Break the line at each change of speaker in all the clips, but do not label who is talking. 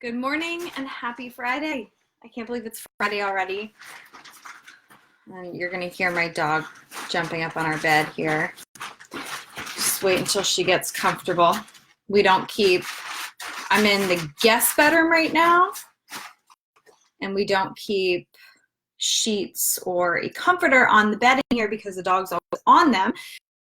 Good morning and happy Friday. I can't believe it's Friday already. And you're gonna hear my dog jumping up on our bed here. Just wait until she gets comfortable. I'm in the guest bedroom right now, and we don't keep sheets or a comforter on the bed in here because the dog's always on them.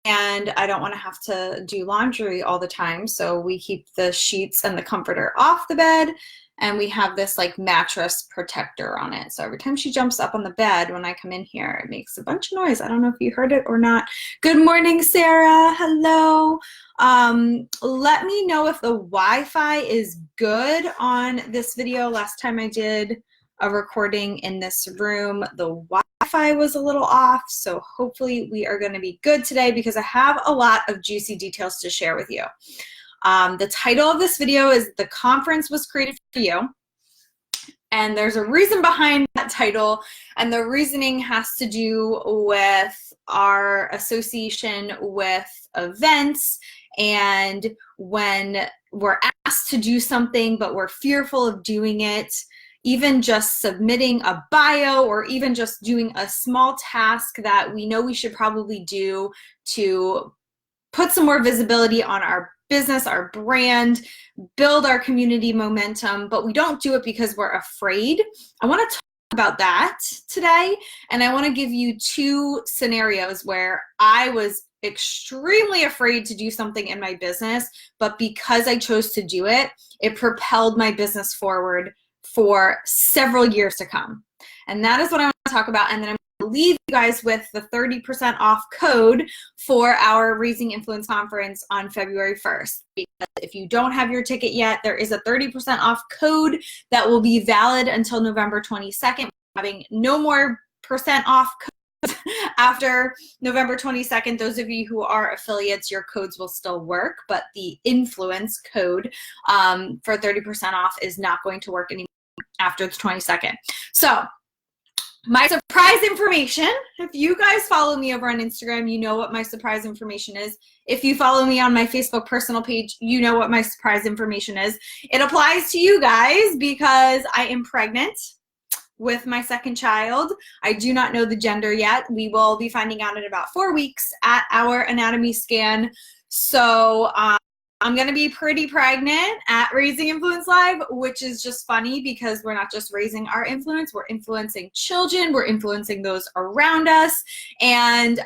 And I don't want to have to do laundry all the time. So we keep the sheets and the comforter off the bed, and we have this like mattress protector on it. So every time she jumps up on the bed when I come in here, it makes a bunch of noise. I don't know if you heard it or not. Good morning, Sarah. Hello. Let me know if the Wi-Fi is good on this video. Last time I did a recording in this room, the Wi-Fi was a little off, so hopefully we are going to be good today because I have a lot of juicy details to share with you. The title of this video is "The Conference Was Created for You," and there's a reason behind that title, and the reasoning has to do with our association with events, and when we're asked to do something but we're fearful of doing it. Even just submitting a bio or even just doing a small task that we know we should probably do to put some more visibility on our business, our brand, build our community momentum, but we don't do it because we're afraid. I want to talk about that today, and I want to give you two scenarios where I was extremely afraid to do something in my business, but because I chose to do it, it propelled my business forward for several years to come. And that is what I want to talk about. And then I'm going to leave you guys with the 30% off code for our Raising Influence conference on February 1st. Because if you don't have your ticket yet, there is a 30% off code that will be valid until November 22nd. Having no more percent off codes after November 22nd. Those of you who are affiliates, your codes will still work, but the influence code for 30% off is not going to work anymore after the 22nd. So my surprise information, if you guys follow me over on Instagram, you know what my surprise information is. If you follow me on my Facebook personal page, you know what my surprise information is. It applies to you guys because I am pregnant with my second child. I do not know the gender yet. We will be finding out in about 4 weeks at our anatomy scan. So I'm going to be pretty pregnant at Raising Influence Live, which is just funny because we're not just raising our influence, we're influencing children, we're influencing those around us. And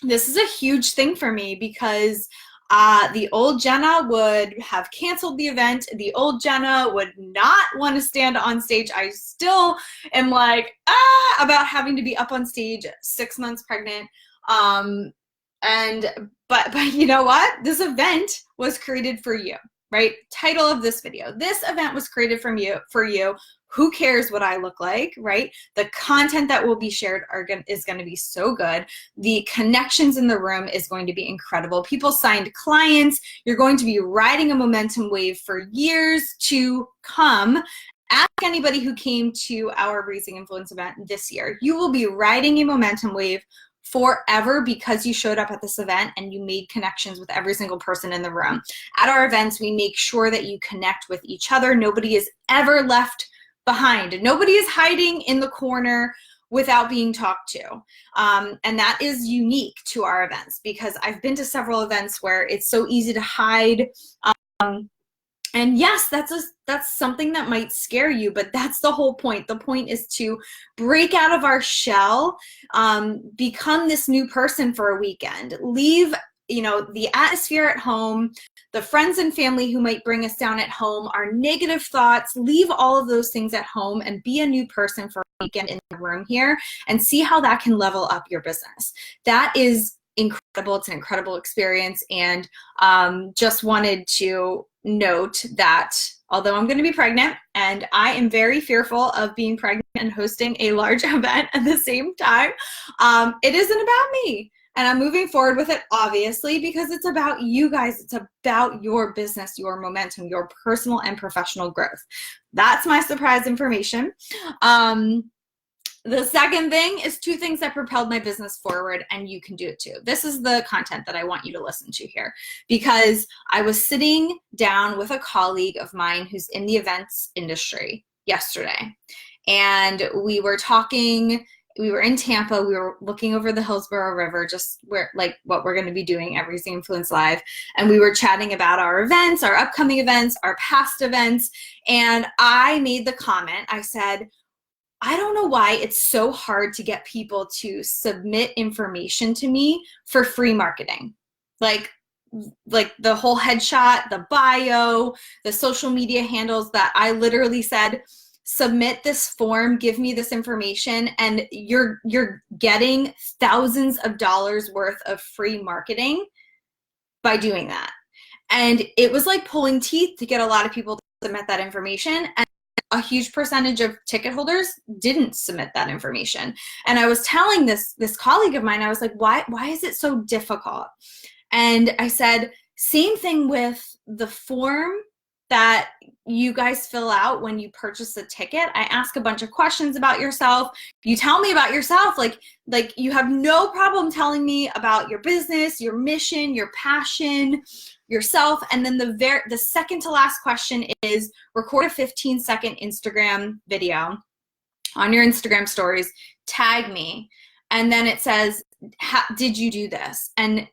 this is a huge thing for me because the old Jenna would have canceled the event. The old Jenna would not want to stand on stage. I still am like, about having to be up on stage 6 months pregnant. But you know what? This event was created for you, right? Title of this video. This event was created for you. Who cares what I look like, right? The content that will be shared is going to be so good. The connections in the room is going to be incredible. People signed clients. You're going to be riding a momentum wave for years to come. Ask anybody who came to our Raising Influence event this year. You will be riding a momentum wave forever because you showed up at this event and you made connections with every single person in the room. At our events, we make sure that you connect with each other. Nobody is ever left behind. Nobody is hiding in the corner without being talked to. And that is unique to our events because I've been to several events where it's so easy to hide. And yes, that's something that might scare you, but that's the whole point. The point is to break out of our shell, become this new person for a weekend, leave, the atmosphere at home, the friends and family who might bring us down at home, our negative thoughts, leave all of those things at home and be a new person for a weekend in the room here and see how that can level up your business. That is incredible. It's an incredible experience. And just wanted to note that although I'm going to be pregnant and I am very fearful of being pregnant and hosting a large event at the same time, it isn't about me. And I'm moving forward with it, obviously, because it's about you guys. It's about your business, your momentum, your personal and professional growth. That's my surprise information. The second thing is 2 things that propelled my business forward, and you can do it too. This is the content that I want you to listen to here, because I was sitting down with a colleague of mine who's in the events industry yesterday, and we were talking. We were in Tampa. We were looking over the Hillsborough River, just where, like, what we're going to be doing every Influence Live. And we were chatting about our events, our upcoming events, our past events. And I made the comment, I said, I don't know why it's so hard to get people to submit information to me for free marketing. Like the whole headshot, the bio, the social media handles, that I literally said, submit this form, give me this information, and you're getting thousands of dollars worth of free marketing by doing that. And it was like pulling teeth to get a lot of people to submit that information. And a huge percentage of ticket holders didn't submit that information. And I was telling this colleague of mine, I was like, why is it so difficult? And I said, same thing with the form that you guys fill out when you purchase a ticket. I ask a bunch of questions about yourself. You tell me about yourself, like you have no problem telling me about your business, your mission, your passion, yourself. And then the second to last question is record a 15-second Instagram video on your Instagram stories, tag me. And then it says, did you do this? And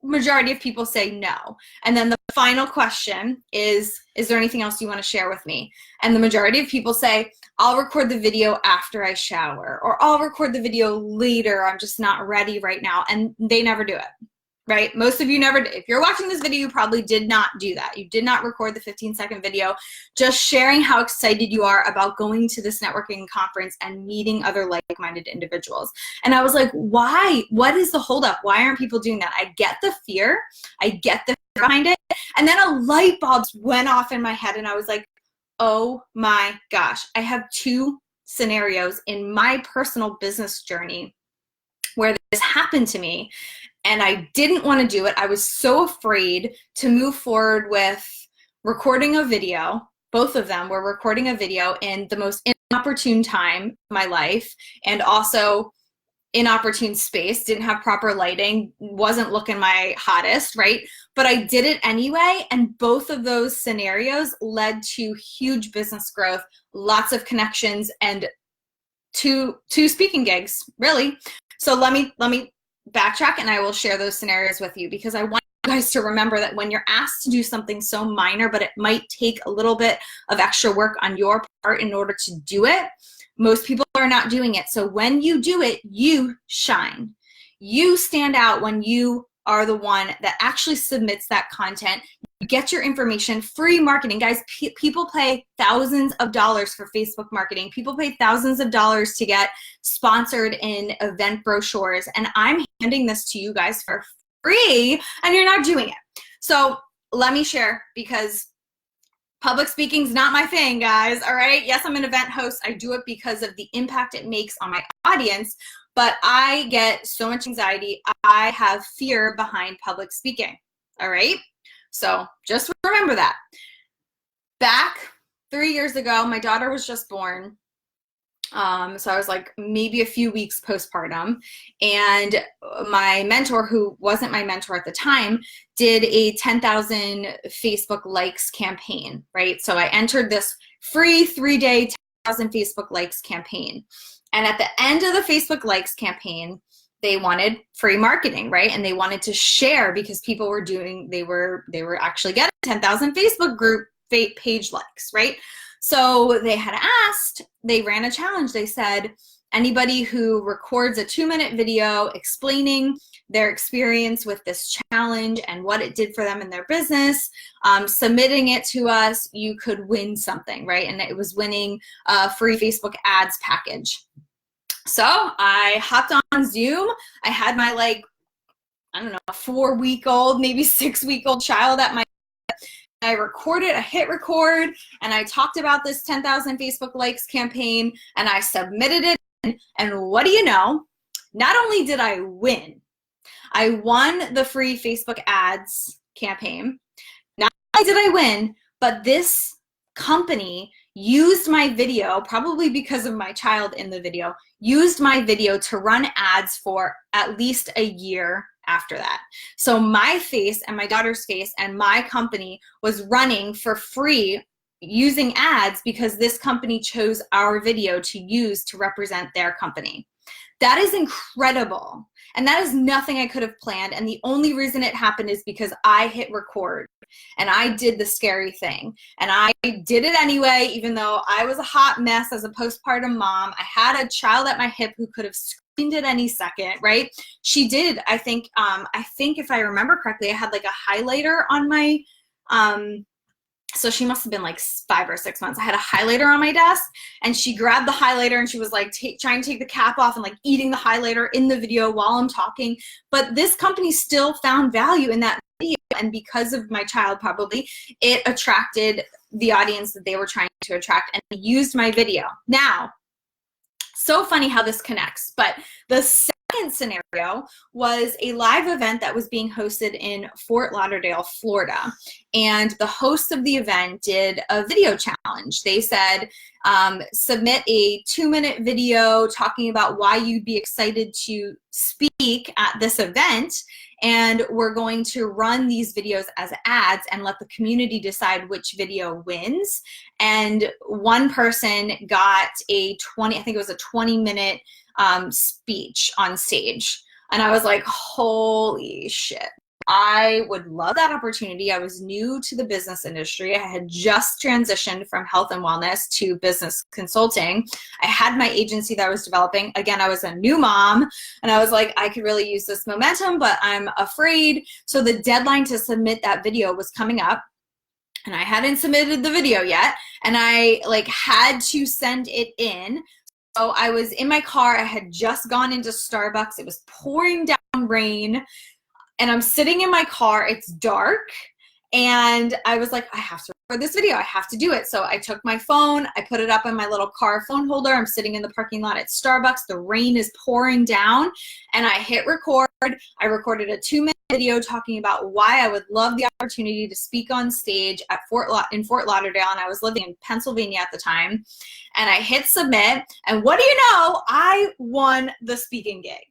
majority of people say no. And then the final question is there anything else you want to share with me? And the majority of people say, I'll record the video after I shower, or I'll record the video later, I'm just not ready right now. And they never do it, right? Most of you never, if you're watching this video, you probably did not do that. You did not record the 15-second video, just sharing how excited you are about going to this networking conference and meeting other like-minded individuals. And I was like, why? What is the holdup? Why aren't people doing that? I get the fear. I get the fear behind it. And then a light bulb went off in my head, and I was like, oh my gosh, I have 2 scenarios in my personal business journey where this happened to me. And I didn't want to do it. I was so afraid to move forward with recording a video. Both of them were recording a video in the most inopportune time of my life, and also inopportune space, didn't have proper lighting, wasn't looking my hottest, right? But I did it anyway. And both of those scenarios led to huge business growth, lots of connections, and two speaking gigs, really. So let me backtrack, and I will share those scenarios with you, because I want you guys to remember that when you're asked to do something so minor, but it might take a little bit of extra work on your part in order to do it, most people are not doing it. So when you do it, you shine. You stand out when you are the one that actually submits that content. You get your information. Free marketing. Guys, people pay thousands of dollars for Facebook marketing. People pay thousands of dollars to get sponsored in event brochures. And I'm handing this to you guys for free, and you're not doing it. So let me share, because public speaking is not my thing, guys, all right? Yes, I'm an event host. I do it because of the impact it makes on my audience, but I get so much anxiety. I have fear behind public speaking, all right? So just remember that. Back 3 years ago, my daughter was just born. So I was like maybe a few weeks postpartum, and my mentor, who wasn't my mentor at the time, did a 10,000 Facebook likes campaign, right? So I entered this free 3-day 10,000 Facebook likes campaign. And at the end of the Facebook likes campaign, they wanted free marketing, right? And they wanted to share, because people were they were actually getting 10,000 Facebook group page likes, right? So they had asked, they ran a challenge. They said, anybody who records a 2-minute video explaining their experience with this challenge and what it did for them in their business, submitting it to us, you could win something, right? And it was winning a free Facebook ads package. So I hopped on Zoom. I had my, like, I don't know, 4-week-old, maybe 6-week-old child at my, I recorded, I hit record, and I talked about this 10,000 Facebook likes campaign, and I submitted it. And what do you know? Not only did I win, I won the free Facebook ads campaign. Not only did I win, but this company used my video, probably because of my child in the video, used my video to run ads for at least a year after that. So my face and my daughter's face and my company was running for free using ads because this company chose our video to use to represent their company. That is incredible. And that is nothing I could have planned. And the only reason it happened is because I hit record and I did the scary thing. And I did it anyway, even though I was a hot mess as a postpartum mom. I had a child at my hip who could have screamed at any second, right? She did, I think if I remember correctly, I had like a highlighter on my, so she must have been like 5 or 6 months. I had a highlighter on my desk and she grabbed the highlighter and she was like trying to take the cap off and like eating the highlighter in the video while I'm talking. But this company still found value in that video. And because of my child, probably, it attracted the audience that they were trying to attract and used my video. Now, so funny how this connects, but the second scenario was a live event that was being hosted in Fort Lauderdale, Florida. And the hosts of the event did a video challenge. They said, submit a 2-minute video talking about why you'd be excited to speak at this event. And we're going to run these videos as ads and let the community decide which video wins. And one person got I think it was a 20-minute speech on stage. And I was like, holy shit. I would love that opportunity. I was new to the business industry. I had just transitioned from health and wellness to business consulting. I had my agency that I was developing. Again, I was a new mom and I was like, I could really use this momentum, but I'm afraid. So the deadline to submit that video was coming up and I hadn't submitted the video yet. And I like had to send it in. So I was in my car. I had just gone into Starbucks. It was pouring down rain. And I'm sitting in my car, it's dark, and I was like, I have to record this video, I have to do it. So I took my phone, I put it up in my little car phone holder, I'm sitting in the parking lot at Starbucks, the rain is pouring down, and I hit record. I recorded a 2-minute video talking about why I would love the opportunity to speak on stage at in Fort Lauderdale, and I was living in Pennsylvania at the time, and I hit submit, and what do you know, I won the speaking gig.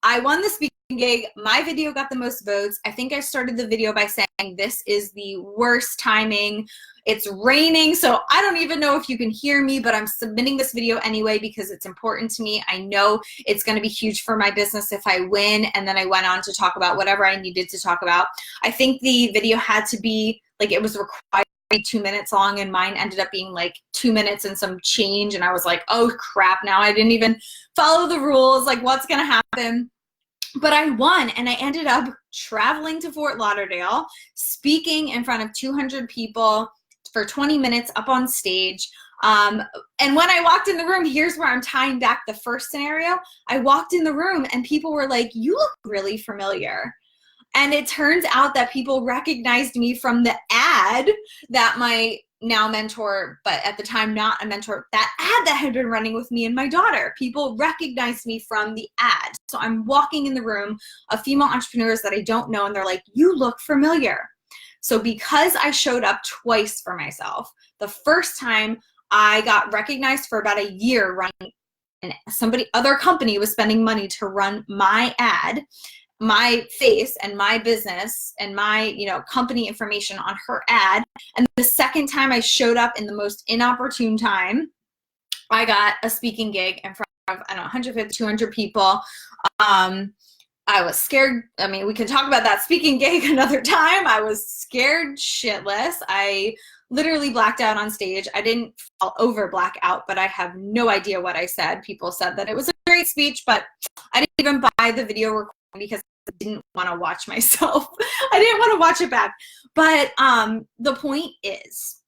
I won the speaking gig. My video got the most votes. I think I started the video by saying this is the worst timing. It's raining, so I don't even know if you can hear me, but I'm submitting this video anyway because it's important to me. I know it's going to be huge for my business if I win. And then I went on to talk about whatever I needed to talk about. I think the video had to be like, it was required 2 minutes long, and mine ended up being like 2 minutes and some change. And I was like, oh crap, now I didn't even follow the rules. Like, what's going to happen? But I won, and I ended up traveling to Fort Lauderdale, speaking in front of 200 people for 20 minutes up on stage. And when I walked in the room, here's where I'm tying back the first scenario. I walked in the room and people were like, you look really familiar. And it turns out that people recognized me from the ad that my now mentor, but at the time not a mentor, that ad that had been running with me and my daughter. People recognized me from the ad. So I'm walking in the room of female entrepreneurs that I don't know, and they're like, you look familiar. So because I showed up twice for myself, the first time I got recognized for about a year running, and other company was spending money to run my ad, my face and my business and my company information on her ad. And the second time I showed up in the most inopportune time, I got a speaking gig in front of, I don't know, 150, 200 people. I was scared. I mean, we can talk about that speaking gig another time. I was scared shitless. I literally blacked out on stage. I didn't fall over blackout, but I have no idea what I said. People said that it was a great speech, but I didn't even buy the video recording because I didn't want to watch myself. I didn't want to watch it back. But the point is,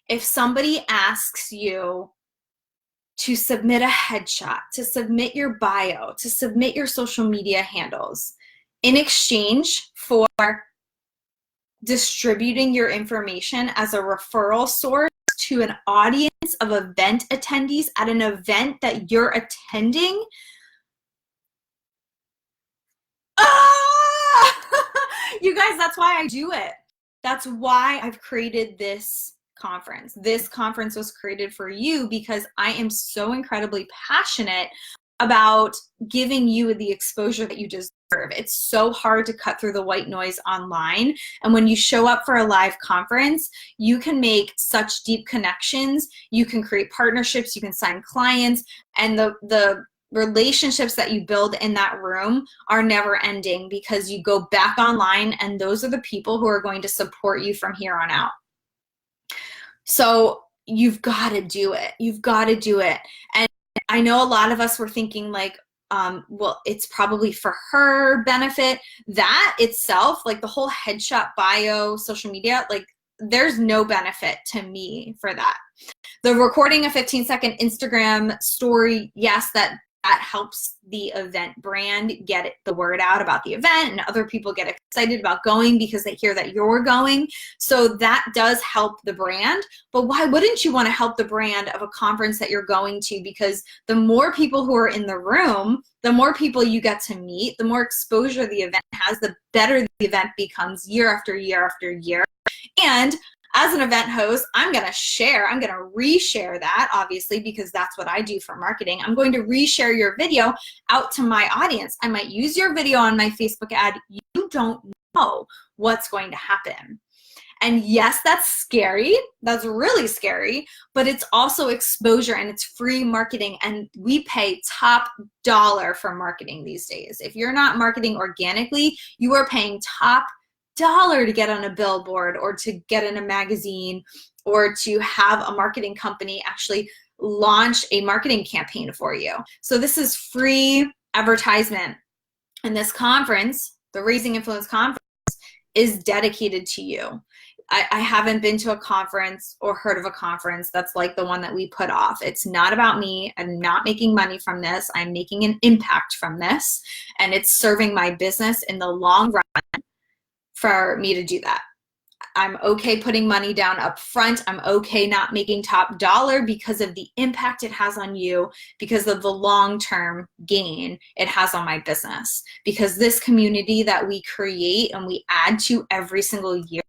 if somebody asks you to submit a headshot, to submit your bio, to submit your social media handles in exchange for distributing your information as a referral source to an audience of event attendees at an event that you're attending, you guys, that's why I do it. That's why I've created this conference. This conference was created for you because I am so incredibly passionate about giving you the exposure that you deserve. It's so hard to cut through the white noise online. And when you show up for a live conference, you can make such deep connections. You can create partnerships, you can sign clients, and the relationships that you build in that room are never ending because you go back online and those are the people who are going to support you from here on out. So you've got to do it. You've got to do it. And I know a lot of us were thinking like, well, it's probably for her benefit. That itself, like the whole headshot bio, social media, like there's no benefit to me for that. The recording a 15-second Instagram story, yes, that helps the event brand get the word out about the event, and other people get excited about going because they hear that you're going. So that does help the brand. But why wouldn't you want to help the brand of a conference that you're going to? Because the more people who are in the room, the more people you get to meet, the more exposure the event has, the better the event becomes year after year after year. And as an event host, I'm going to reshare that, obviously, because that's what I do for marketing. I'm going to reshare your video out to my audience. I might use your video on my Facebook ad. You don't know what's going to happen. And yes, that's scary. That's really scary, but it's also exposure and it's free marketing. And we pay top dollar for marketing these days. If you're not marketing organically, you are paying top dollar to get on a billboard or to get in a magazine or to have a marketing company actually launch a marketing campaign for you. So this is free advertisement. And this conference, the Raising Influence Conference, is dedicated to you. I haven't been to a conference or heard of a conference that's like the one that we put off. It's not about me. I'm not making money from this. I'm making an impact from this. And it's serving my business in the long run for me to do that. I'm okay putting money down up front. I'm okay not making top dollar because of the impact it has on you, because of the long-term gain it has on my business. Because this community that we create and we add to every single year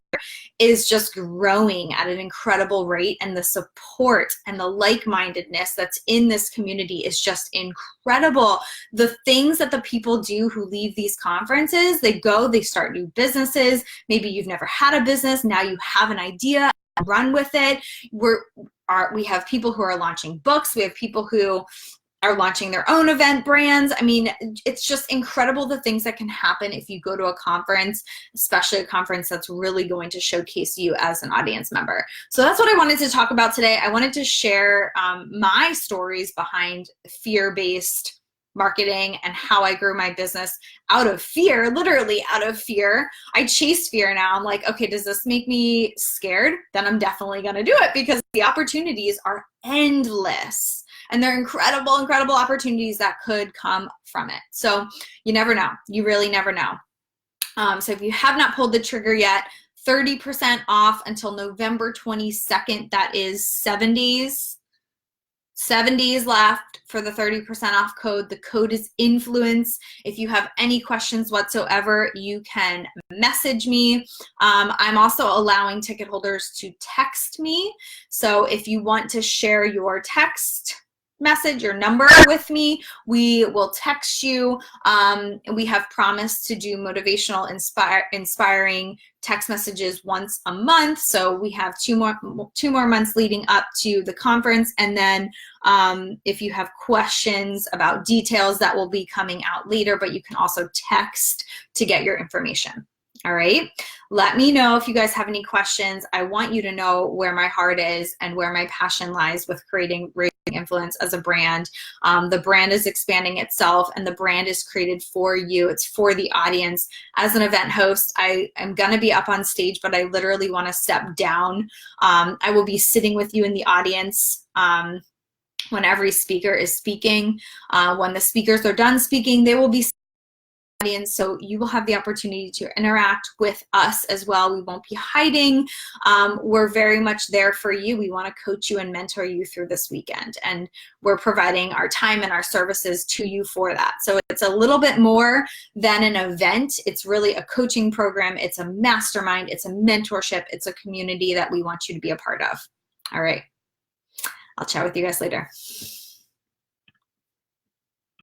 is just growing at an incredible rate, and the support and the like-mindedness that's in this community is just incredible. The things that the people do who leave these conferences, they go, they start new businesses. Maybe you've never had a business, now you have an idea, run with it. We have people who are launching books, we have people who are launching their own event brands. I mean, it's just incredible the things that can happen if you go to a conference, especially a conference that's really going to showcase you as an audience member. So that's what I wanted to talk about today. I wanted to share my stories behind fear-based marketing and how I grew my business out of fear, literally out of fear. I chase fear now. I'm like, okay, does this make me scared? Then I'm definitely going to do it because the opportunities are endless. And there are incredible, incredible opportunities that could come from it. So you never know. You really never know. So if you have not pulled the trigger yet, 30% off until November 22nd. That is 7 days. 7 days left for the 30% off code. The code is influence. If you have any questions whatsoever, you can message me. I'm also allowing ticket holders to text me. So if you want to share your text message, your number with me, we will text you. We have promised to do motivational, inspiring text messages once a month. So we have two more months leading up to the conference. And then if you have questions about details, that will be coming out later, but you can also text to get your information. All right. Let me know if you guys have any questions. I want you to know where my heart is and where my passion lies with creating Raising Influence as a brand. The brand is expanding itself and the brand is created for you. It's for the audience. As an event host, I am going to be up on stage, but I literally want to step down. I will be sitting with you in the audience when every speaker is speaking. When the speakers are done speaking, they will be audience, so you will have the opportunity to interact with us as well. We won't be hiding. We're very much there for you. We want to coach you and mentor you through this weekend, and we're providing our time and our services to you for that. So it's a little bit more than an event. It's really a coaching program. It's a mastermind. It's a mentorship. It's a community that we want you to be a part of. All right. I'll chat with you guys later.